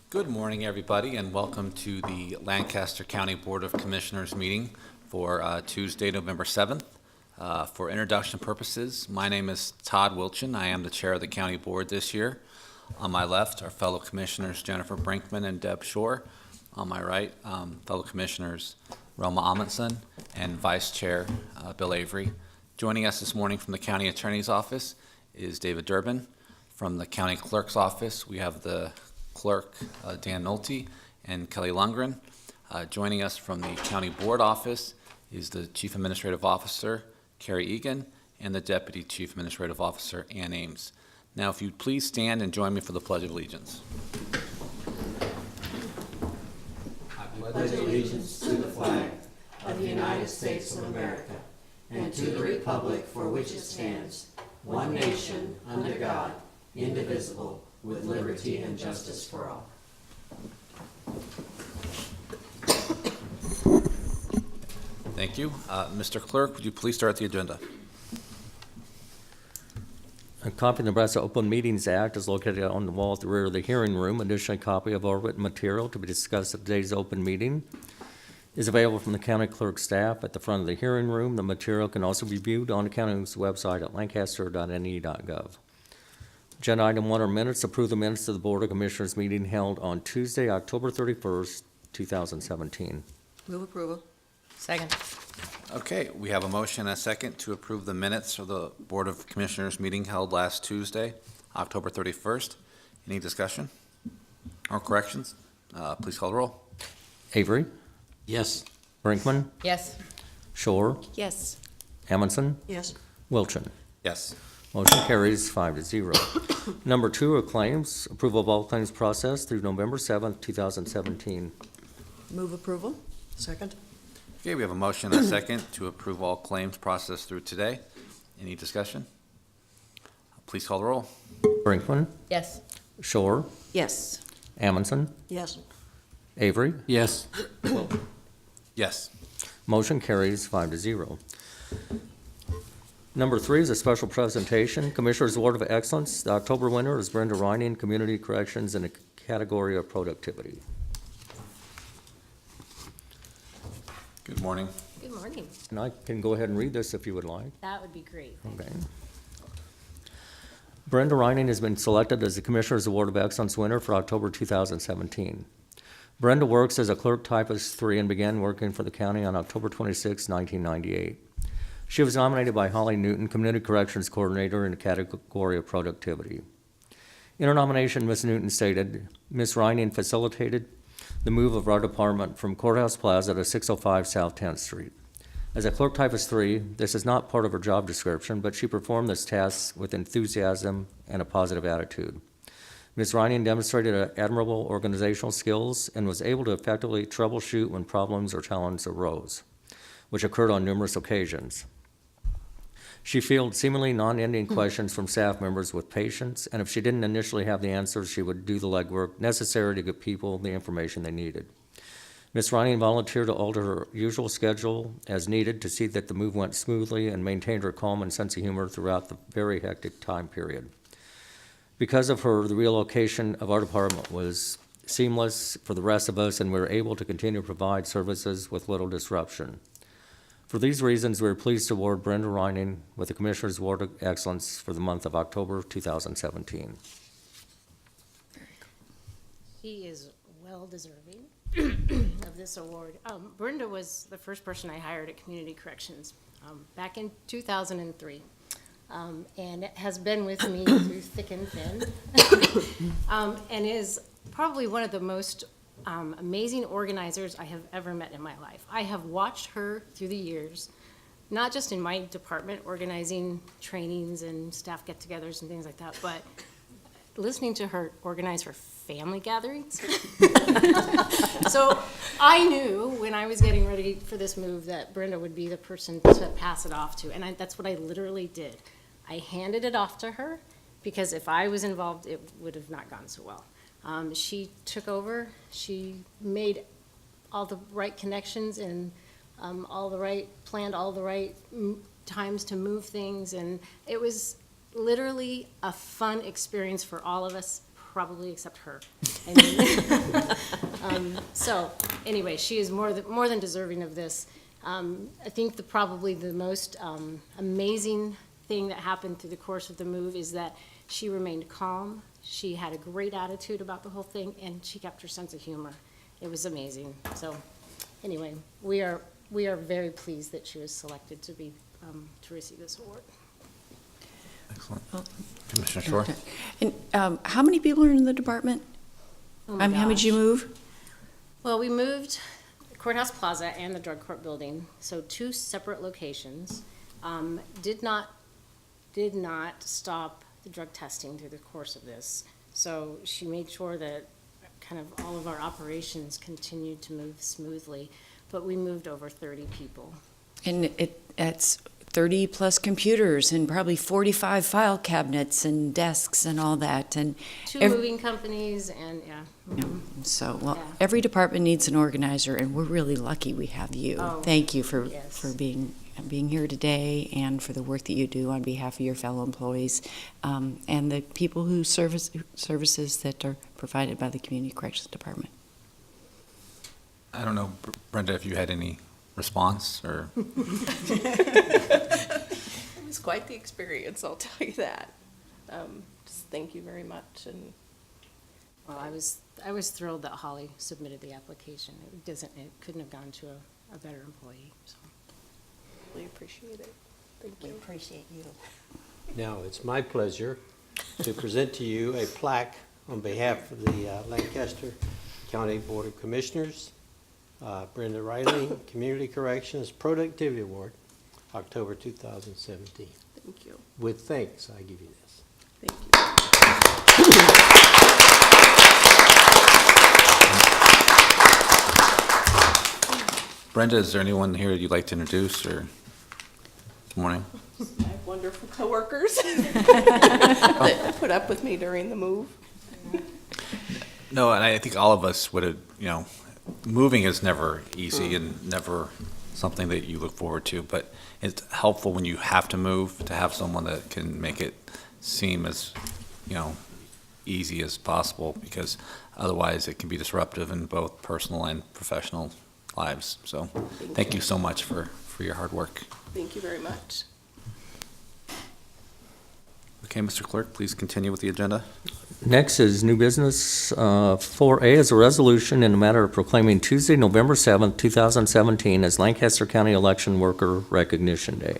Good morning, everybody, and welcome to the Lancaster County Board of Commissioners meeting for Tuesday, November 7th. For introduction purposes, my name is Todd Wilchin. I am the chair of the county board this year. On my left are fellow commissioners Jennifer Brinkman and Deb Shore. On my right, fellow commissioners Roma Amundson and Vice Chair Bill Avery. Joining us this morning from the County Attorney's Office is David Durbin. From the County Clerk's Office, we have the Clerk Dan Nolte and Kelly Lundgren. Joining us from the County Board Office is the Chief Administrative Officer Carrie Egan and the Deputy Chief Administrative Officer Ann Ames. Now, if you'd please stand and join me for the Pledge of Allegiance. I pledge allegiance to the flag of the United States of America and to the republic for which it stands, one nation, under God, indivisible, with liberty and justice for all. Thank you. Mr. Clerk, would you please start the agenda? A copy of the Nebraska Open Meetings Act is located on the wall at the rear of the hearing room. Additionally, a copy of all written material to be discussed at today's open meeting is available from the county clerk staff at the front of the hearing room. The material can also be viewed on the county's website at lancaster.ne.gov. Agenda item 1 are minutes. Approve the minutes of the Board of Commissioners meeting held on Tuesday, October 31st, 2017. Move approval. Second. Okay, we have a motion and a second to approve the minutes of the Board of Commissioners meeting held last Tuesday, October 31st. Any discussion or corrections? Please call the roll. Avery? Yes. Brinkman? Yes. Shore? Yes. Amundson? Yes. Wilchin? Yes. Motion carries 5-0. Number 2 are claims. Approval of all claims processed through November 7th, 2017. Move approval. Second. Okay, we have a motion and a second to approve all claims processed through today. Any discussion? Please call the roll. Brinkman? Yes. Shore? Yes. Amundson? Yes. Avery? Yes. Yes. Motion carries 5-0. Number 3 is a special presentation. Commissioner's Award of Excellence. The October winner is Brenda Reining, Community Corrections, in the category of productivity. Good morning. Good morning. And I can go ahead and read this if you would like. That would be great. Okay. Brenda Reining has been selected as the Commissioner's Award of Excellence winner for October 2017. Brenda works as a clerk typist 3 and began working for the county on October 26, 1998. She was nominated by Holly Newton, Community Corrections Coordinator, in the category of productivity. In her nomination, Ms. Newton stated, Ms. Reining facilitated the move of our department from Courthouse Plaza to 605 South 10th Street. As a clerk typist 3, this is not part of her job description, but she performed this task with enthusiasm and a positive attitude. Ms. Reining demonstrated admirable organizational skills and was able to effectively troubleshoot when problems or challenges arose, which occurred on numerous occasions. She fielded seemingly non-ending questions from staff members with patience, and if she didn't initially have the answers, she would do the legwork necessary to give people the information they needed. Ms. Reining volunteered to alter her usual schedule as needed to see that the move went smoothly and maintained her calm and sense of humor throughout the very hectic time period. Because of her, the relocation of our department was seamless for the rest of us, and we were able to continue to provide services with little disruption. For these reasons, we are pleased to award Brenda Reining with the Commissioner's Award of Excellence for the month of October 2017. He is well deserving of this award. Brenda was the first person I hired at Community Corrections back in 2003. And it has been with me through thick and thin, and is probably one of the most amazing organizers I have ever met in my life. I have watched her through the years, not just in my department, organizing trainings and staff get-togethers and things like that, but listening to her organize her family gatherings. So I knew when I was getting ready for this move that Brenda would be the person to pass it off to, and that's what I literally did. I handed it off to her because if I was involved, it would have not gone so well. She took over. She made all the right connections and planned all the right times to move things, and it was literally a fun experience for all of us, probably except her. I mean, so, anyway, she is more than deserving of this. I think probably the most amazing thing that happened through the course of the move is that she remained calm. She had a great attitude about the whole thing, and she kept her sense of humor. It was amazing. So, anyway, we are very pleased that she was selected to receive this award. Excellent. Commissioner Shore? And how many people are in the department? Oh my How many did you gosh. move? Well, we moved Courthouse Plaza and the drug court building, so two separate locations. Did not stop the drug testing through the course of this. So she made sure that kind of all of our operations continued to move smoothly, but we moved over 30 people. And it's 30 plus computers and probably 45 file cabinets and desks and all that. And Two ev- moving companies and, yeah. Mhm. so, well, Yeah. every department needs an organizer, and we're really lucky we have you. Oh, Thank you for yes. being here today and for the work that you do on behalf of your fellow employees and the people who services that are provided by the Community Corrections Department. I don't know, Brenda, if you had any response or? It was quite the experience, I'll tell you that. Just thank you very much, and Well, I was thrilled that Holly submitted the application. It couldn't have gone to a better employee, so. really appreciate it. Thank you. appreciate you. Now, it's my pleasure to present to you a plaque on behalf of the Lancaster County Board of Commissioners, Brenda Riley, Community Corrections Productivity Award, October 2017. Thank you. With thanks, I give you this. Thank you. Brenda, is there anyone here you'd like to introduce or? Good morning. I have wonderful coworkers that put up with me during the move. No, and I think all of us would have, moving is never easy and never something that you look forward to, but it's helpful when you have to move to have someone that can make it seem as, easy as possible, because otherwise it can be disruptive in both personal and professional lives. So thank you so much for your hard work. Thank you very much. Okay, Mr. Clerk, please continue with the agenda. Next is new business. 4A is a resolution in the matter of proclaiming Tuesday, November 7th, 2017 as Lancaster County Election Worker Recognition Day.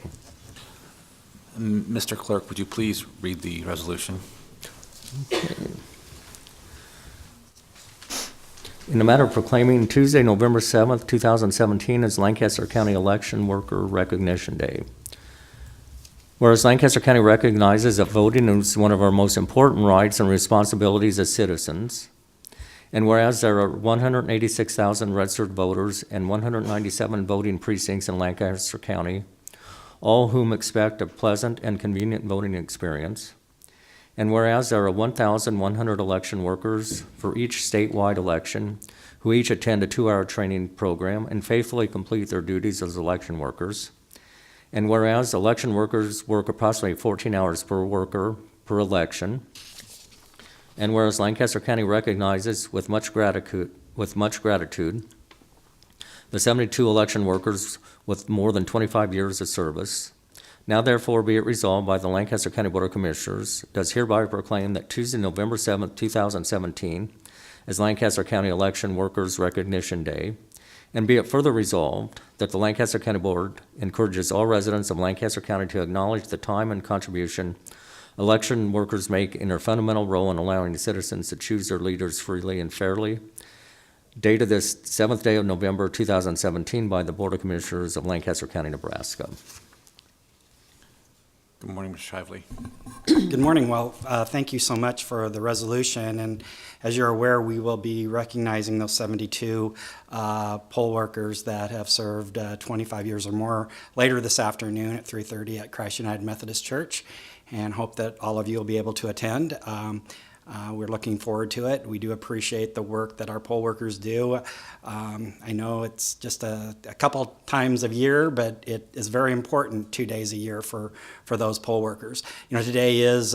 Mr. Clerk, would you please read the resolution? In the matter of proclaiming Tuesday, November 7th, 2017 as Lancaster County Election Worker Recognition Day. Whereas Lancaster County recognizes that voting is one of our most important rights and responsibilities as citizens, and whereas there are 186,000 registered voters and 197 voting precincts in Lancaster County, all whom expect a pleasant and convenient voting experience, and whereas there are 1,100 election workers for each statewide election who each attend a 2-hour training program and faithfully complete their duties as election workers, and whereas election workers work approximately 14 hours per worker per election, and whereas Lancaster County recognizes with much gratitude the 72 election workers with more than 25 years of service, now therefore be it resolved by the Lancaster County Board of Commissioners, does hereby proclaim that Tuesday, November 7th, 2017 as Lancaster County Election Workers Recognition Day, and be it further resolved that the Lancaster County Board encourages all residents of Lancaster County to acknowledge the time and contribution election workers make in their fundamental role in allowing the citizens to choose their leaders freely and fairly. Dated this 7th day of November 2017 by the Board of Commissioners of Lancaster County, Nebraska. Good morning, Mr. Shively. Good morning. Well, thank you so much for the resolution. And as you're aware, we will be recognizing those 72 poll workers that have served 25 years or more later this afternoon at 3:30 at Christ United Methodist Church, and hope that all of you will be able to attend. We're looking forward to it. We do appreciate the work that our poll workers do. I know it's just a couple times a year, but it is very important 2 days a year for those poll workers. Today is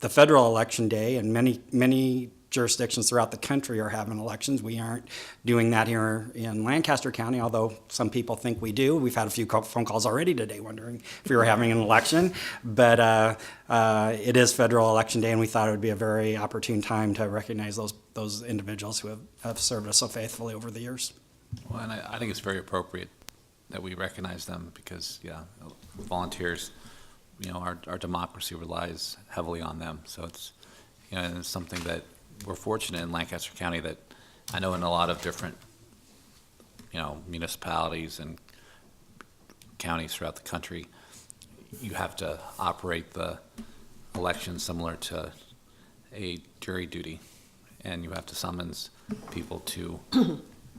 the federal election day, and many jurisdictions throughout the country are having elections. We aren't doing that here in Lancaster County, although some people think we do. We've had a few phone calls already today wondering if we were having an election. But it is federal election day, and we thought it would be a very opportune time to recognize those individuals who have served us so faithfully over the years. Well, and I think it's very appropriate that we recognize them because, yeah, volunteers, our democracy relies heavily on them. So it's, and it's something that we're fortunate in Lancaster County that I know in a lot of different, municipalities and counties throughout the country, you have to operate the election similar to a jury duty, and you have to summons people to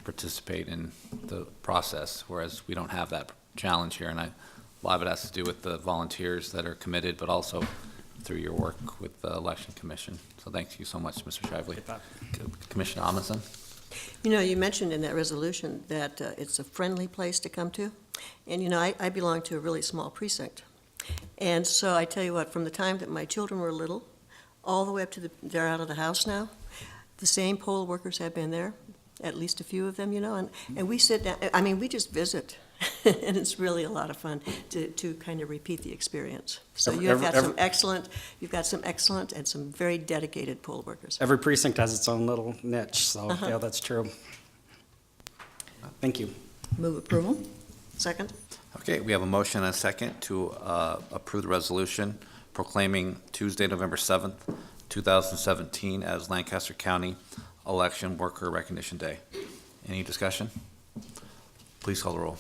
participate in the process, whereas we don't have that challenge here. And a lot of it has to do with the volunteers that are committed, but also through your work with the Election Commission. So thank you so much, Mr. Shively. Commissioner Amundson? You mentioned in that resolution that it's a friendly place to come to. And, I belong to a really small precinct. And so I tell you what, from the time that my children were little, all the way up to they're out of the house now, the same poll workers have been there, at least a few of them, and we sit down, we just visit. And it's really a lot of fun to kind of repeat the experience. So you've got some excellent and some very dedicated poll workers. Every precinct has its own little niche, so yeah, that's true. Thank you. Move approval. Second. Okay, we have a motion and a second to approve the resolution proclaiming Tuesday, November 7th, 2017 as Lancaster County Election Worker Recognition Day. Any discussion? Please call the roll.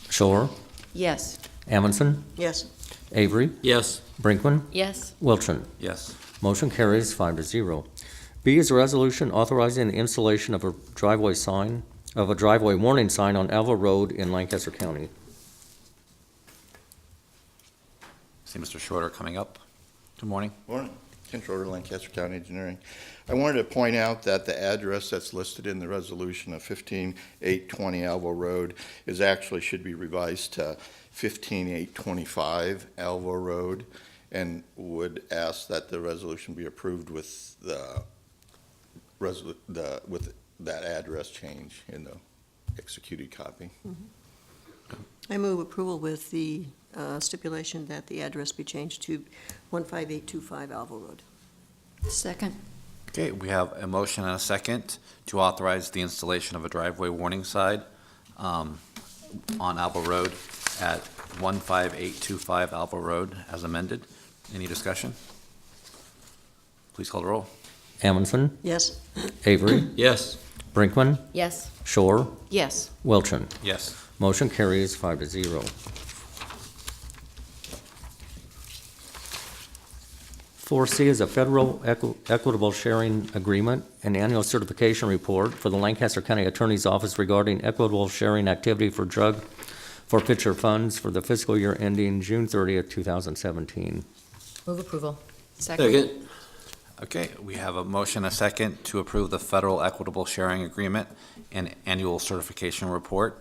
Shore, Yes. Amundson, Yes. Avery, Yes. Brinkman, Yes. Wilchin. Yes. Motion carries 5-0. B is a resolution authorizing the installation of a driveway warning sign on Alva Road in Lancaster County. See Mr. Shorter coming up. Good morning. Morning. Ken Schroeder, Lancaster County Engineering. I wanted to point out that the address that's listed in the resolution of 15820 Alva Road should be revised to 15825 Alva Road, and would ask that the resolution be approved with with that address change in the executed copy. I move approval with the stipulation that the address be changed to 15825 Alva Road. Second. Okay, we have a motion and a second to authorize the installation of a driveway warning sign on Alva Road at 15825 Alva Road as amended. Any discussion? Please call the roll. Amundson, Yes. Avery, Yes. Brinkman, Yes. Shore, Yes. Wilchin. Yes. Motion carries 5-0. 4C is a federal equitable sharing agreement and annual certification report for the Lancaster County Attorney's Office regarding equitable sharing activity for drug forfeiture funds for the fiscal year ending June 30th, 2017. Move approval. Second. Okay, we have a motion and a second to approve the federal equitable sharing agreement and annual certification report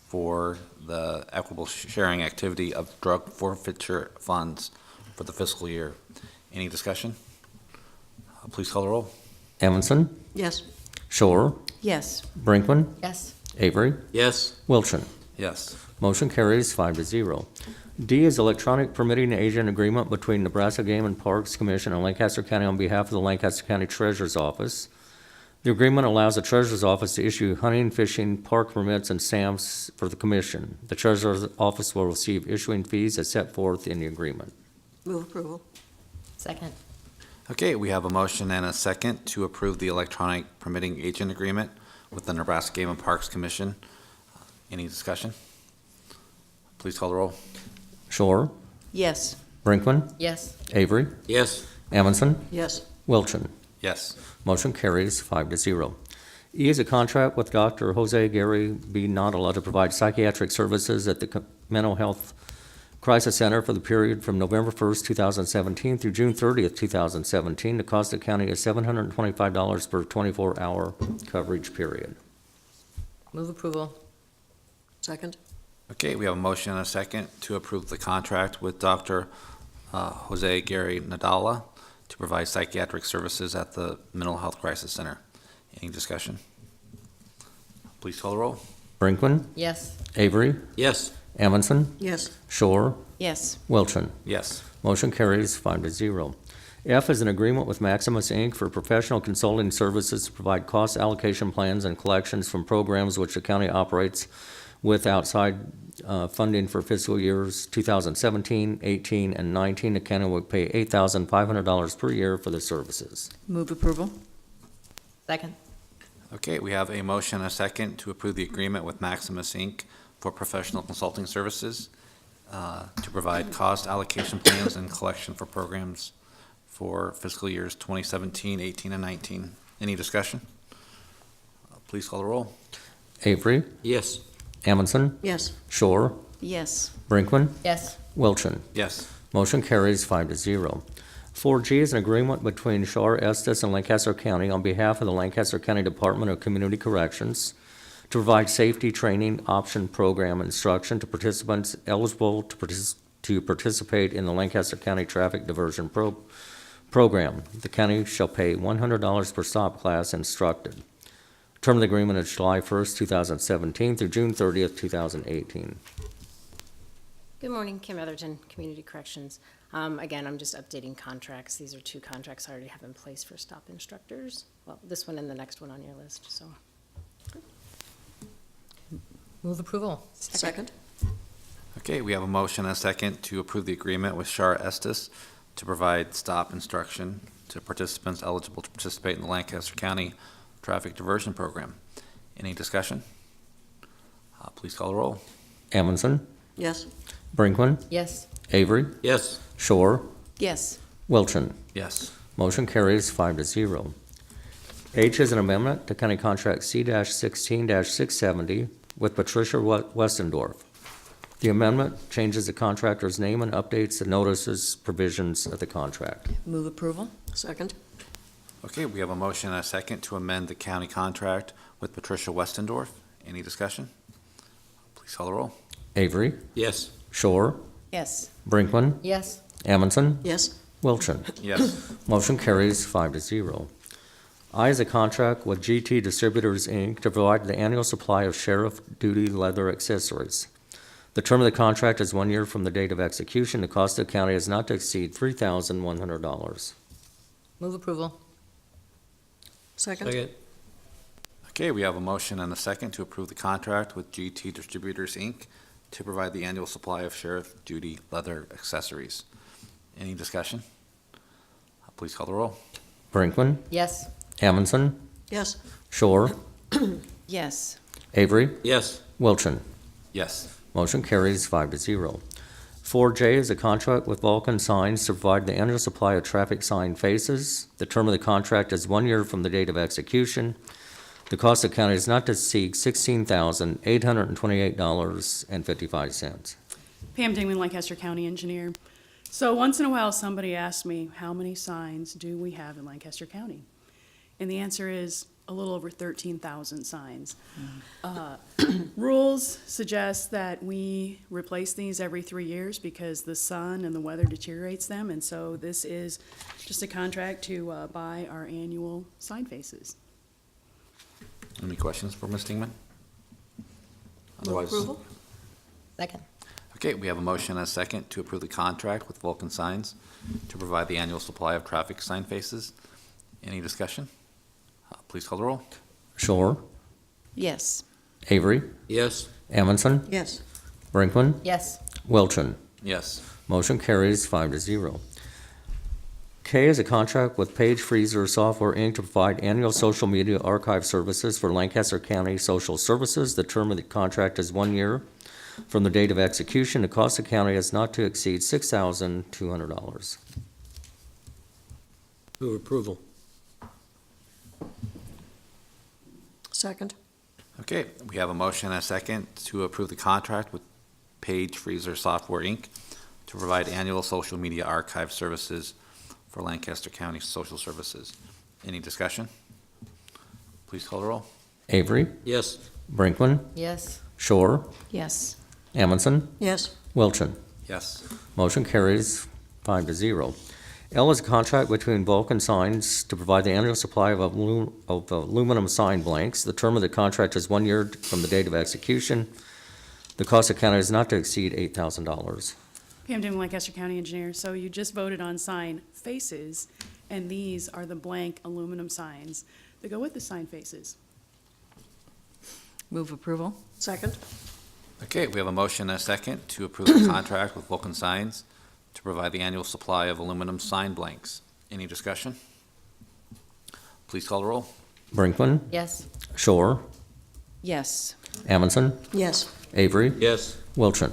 for the equitable sharing activity of drug forfeiture funds for the fiscal year. Any discussion? Please call the roll. Amundson, Yes. Shore, Yes. Brinkman, Yes. Avery, Yes. Wilchin. Yes. Motion carries 5-0. D is electronic permitting agent agreement between Nebraska Game and Parks Commission and Lancaster County on behalf of the Lancaster County Treasurer's Office. The agreement allows the Treasurer's Office to issue hunting, fishing, park permits, and stamps for the Commission. The Treasurer's Office will receive issuing fees as set forth in the agreement. Move approval. Second. Okay, we have a motion and a second to approve the electronic permitting agent agreement with the Nebraska Game and Parks Commission. Any discussion? Please call the roll. Shore, Yes. Brinkman, Yes. Avery, Yes. Amundson, Yes. Wilchin. Yes. Motion carries 5-0. E is a contract with Dr. Jose Gary B. Nottala to provide psychiatric services at the Mental Health Crisis Center for the period from November 1st, 2017 through June 30th, 2017. The cost of the county is $725 per 24-hour coverage period. Move approval. Second. Okay, we have a motion and a second to approve the contract with Dr. Jose Gary Nadala to provide psychiatric services at the Mental Health Crisis Center. Any discussion? Please call the roll. Brinkman, Yes. Avery, Yes. Amundson, Yes. Shore, Yes. Wilchin. Yes. Motion carries 5-0. F is an agreement with Maximus, Inc. for professional consulting services to provide cost allocation plans and collections from programs which the county operates with outside funding for fiscal years 2017, 18, and 19. The county will pay $8,500 per year for the services. Move approval. Second. Okay, we have a motion and a second to approve the agreement with Maximus, Inc. for professional consulting services to provide cost allocation plans and collection for programs for fiscal years 2017, 18, and 19. Any discussion? Please call the roll. Avery, Yes. Amundson, Yes. Shore, Yes. Brinkman, Yes. Wilchin. Yes. Motion carries 5-0. 4G is an agreement between Shar Estes and Lancaster County on behalf of the Lancaster County Department of Community Corrections to provide safety training option program instruction to participants eligible to participate in the Lancaster County Traffic Diversion Program. The county shall pay $100 per stop class instructed. Term of the agreement is July 1st, 2017 through June 30th, 2018. Good morning, Kim Etherton, Community Corrections. Again, I'm just updating contracts. These are 2 contracts I already have in place for stop instructors. Well, this one and the next one on your list, so. Move approval. Second? Okay, we have a motion and a second to approve the agreement with Shar Estes to provide stop instruction to participants eligible to participate in the Lancaster County Traffic Diversion Program. Any discussion? Please call the roll. Amundson, Yes. Brinkman, Yes. Avery, Yes. Shore, Yes. Wilchin. Yes. Motion carries 5-0. H is an amendment to County Contract C-16-670 with Patricia Westendorf. The amendment changes the contractor's name and updates the notices provisions of the contract. Move approval. Second? Okay, we have a motion and a second to amend the county contract with Patricia Westendorf. Any discussion? Please call the roll. Avery, Yes. Shore, Yes. Brinkman, Yes. Amundson, Yes. Wilchin. Yes. Motion carries 5-0. I is a contract with GT Distributors, Inc. to provide the annual supply of sheriff duty leather accessories. The term of the contract is 1 year from the date of execution. The cost of the county is not to exceed $3,100. Move approval. Second? Second. Okay, we have a motion and a second to approve the contract with GT Distributors, Inc. to provide the annual supply of sheriff duty leather accessories. Any discussion? Please call the roll. Brinkman, Yes. Amundson, Yes. Shore, Yes. Avery, Yes. Wilchin. Yes. Motion carries 5-0. 4J is a contract with Vulcan Signs to provide the annual supply of traffic sign faces. The term of the contract is 1 year from the date of execution. The cost of the county is not to exceed $16,828.55. Pam Dingman, Lancaster County Engineer. So once in a while, somebody asks me, how many signs do we have in Lancaster County? And the answer is a little over 13,000 signs. Rules suggest that we replace these every 3 years because the sun and the weather deteriorates them. And so this is just a contract to buy our annual sign faces. Any questions for Ms. Dingman? Move Otherwise- approval? Second. Okay, we have a motion and a second to approve the contract with Vulcan Signs to provide the annual supply of traffic sign faces. Any discussion? Please call the roll. Shore, Yes. Avery, Yes. Amundson, Yes. Brinkman, Yes. Wilchin. Yes. Motion carries 5-0. K is a contract with Page Freezer Software, Inc. to provide annual social media archive services for Lancaster County Social Services. The term of the contract is 1 year from the date of execution. The cost of the county is not to exceed $6,200. Move approval. Second? Okay, we have a motion and a second to approve the contract with Page Freezer Software, Inc. to provide annual social media archive services for Lancaster County Social Services. Any discussion? Please call the roll. Avery, Yes. Brinkman, Yes. Shore, Yes. Amundson, Yes. Wilchin. Yes. Motion carries 5-0. L is a contract between Vulcan Signs to provide the annual supply of aluminum sign blanks. The term of the contract is 1 year from the date of execution. The cost of county is not to exceed $8,000. Pam Damon, Lancaster County Engineer. So you just voted on sign faces, and these are the blank aluminum signs that go with the sign faces. Move approval. Second? Okay, we have a motion and a second to approve the contract with Vulcan Signs to provide the annual supply of aluminum sign blanks. Any discussion? Please call the roll. Brinkman, Yes. Shore, Yes. Amundson, Yes. Avery, Yes. Wilchin.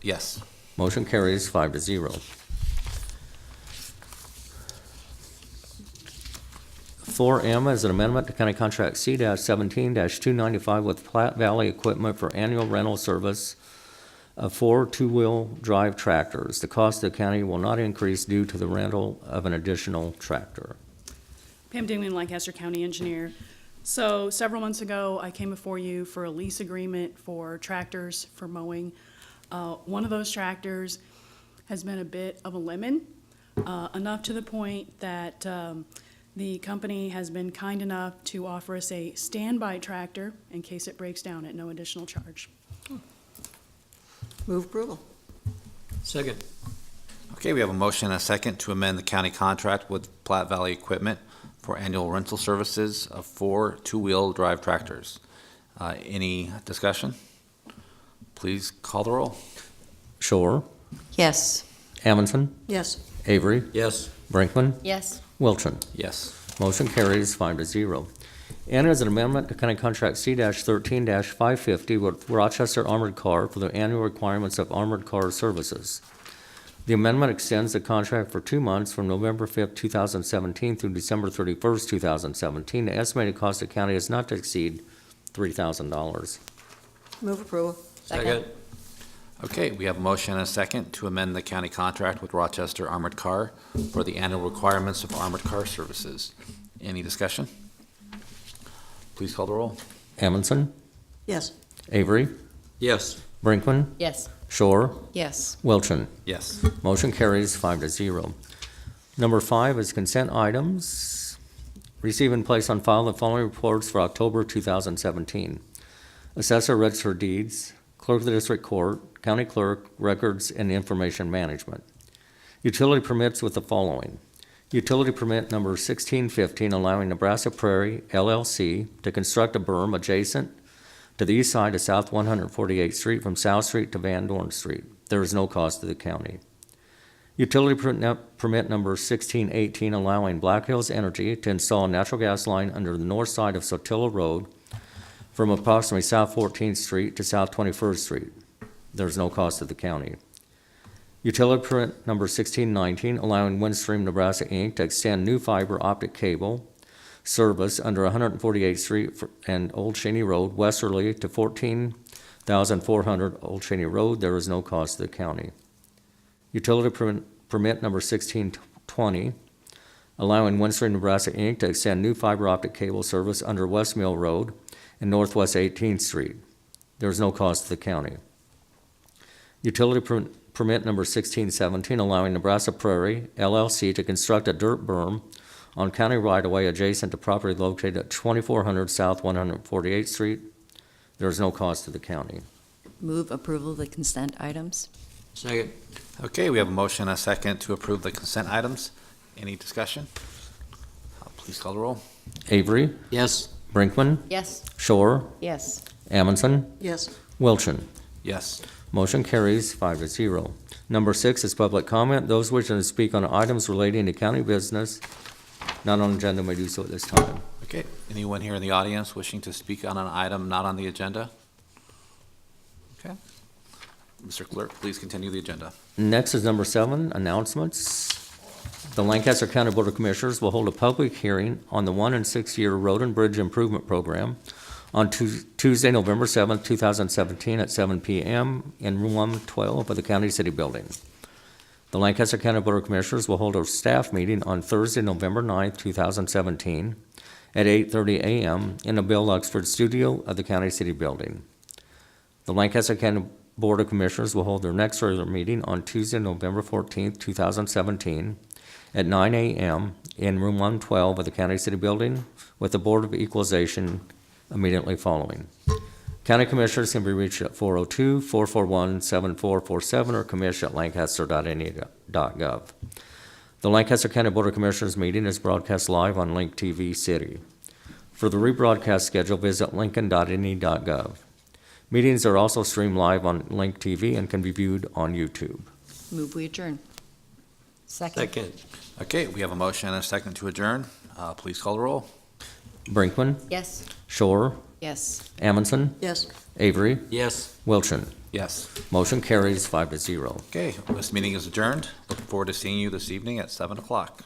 Yes. Motion carries 5-0. 4M is an amendment to County Contract C-17-295 with Platte Valley Equipment for annual rental service of 4 two-wheel drive tractors. The cost of the county will not increase due to the rental of an additional tractor. Pam Damon, Lancaster County Engineer. So several months ago, I came before you for a lease agreement for tractors for mowing. One of those tractors has been a bit of a lemon, enough to the point that the company has been kind enough to offer us a standby tractor in case it breaks down at no additional charge. Move approval. Second. Okay, we have a motion and a second to amend the county contract with Platte Valley Equipment for annual rental services of 4 two-wheel drive tractors. Any discussion? Please call the roll. Shore, Yes. Amundson, Yes. Avery, Yes. Brinkman, Yes. Wilchin. Yes. Motion carries 5-0. N is an amendment to County Contract C-13-550 with Rochester Armored Car for the annual requirements of armored car services. The amendment extends the contract for 2 months from November 5th, 2017 through December 31st, 2017. The estimated cost of county is not to exceed $3,000. Move approval. Second. Okay, we have a motion and a second to amend the county contract with Rochester Armored Car for the annual requirements of armored car services. Any discussion? Please call the roll. Amundson, Yes. Avery, Yes. Brinkman, Yes. Shore, Yes. Wilchin. Yes. Motion carries 5-0. Number 5 is consent items. Receive and place on file the following reports for October 2017. Assessor Register of Deeds, Clerk of the District Court, County Clerk, Records and Information Management. Utility permits with the following. Utility permit number 1615 allowing Nebraska Prairie LLC to construct a berm adjacent to the east side of South 148th Street from South Street to Van Dorn Street. There is no cost to the county. Utility permit number 1618 allowing Black Hills Energy to install a natural gas line under the north side of Sotillo Road from approximately South 14th Street to South 21st Street. There is no cost to the county. Utility permit number 1619 allowing Windstream Nebraska Inc. to extend new fiber optic cable service under 148th Street and Old Cheney Road westerly to 14,400 Old Cheney Road. There is no cost to the county. Utility permit number 1620 allowing Windstream Nebraska Inc. to extend new fiber optic cable service under West Mill Road and Northwest 18th Street. There is no cost to the county. Utility permit number 1617 allowing Nebraska Prairie LLC to construct a dirt berm on county right-of-way adjacent to property located at 2400 South 148th Street. There is no cost to the county. Move approval of the consent items. Second. Okay, we have a motion and a second to approve the consent items. Any discussion? Please call the roll. Avery, Yes. Brinkman, Yes. Shore, Yes. Amundson, Yes. Wilchin. Yes. Motion carries 5-0. Number 6 is public comment. Those wishing to speak on items relating to county business not on agenda may do so at this time. Okay, anyone here in the audience wishing to speak on an item not on the agenda? Okay. Mr. Clerk, please continue the agenda. Next is number 7, announcements. The Lancaster County Board of Commissioners will hold a public hearing on the 1 and 6 year Road and Bridge Improvement Program on Tuesday, November 7th, 2017 at 7 p.m. in Room 112 of the County City Building. The Lancaster County Board of Commissioners will hold a staff meeting on Thursday, November 9th, 2017 at 8:30 a.m. in the Bill Luxford Studio of the County City Building. The Lancaster County Board of Commissioners will hold their next regular meeting on Tuesday, November 14th, 2017, at 9 a.m. in Room 112 of the County City Building, with the Board of Equalization immediately following. County Commissioners can be reached at 402-441-7447 or commish@lancaster.ne.gov. The Lancaster County Board of Commissioners meeting is broadcast live on Link TV City. For the rebroadcast schedule, visit lincoln.ne.gov. Meetings are also streamed live on Link TV and can be viewed on YouTube. Move we adjourn. Second. Okay, we have a motion and a second to adjourn. Please call the roll. Brinkman, Yes. Shore, Yes. Amundson, Yes. Avery, Yes. Wilchin. Yes. Motion carries 5-0. Okay, this meeting is adjourned. Looking forward to seeing you this evening at 7 o'clock.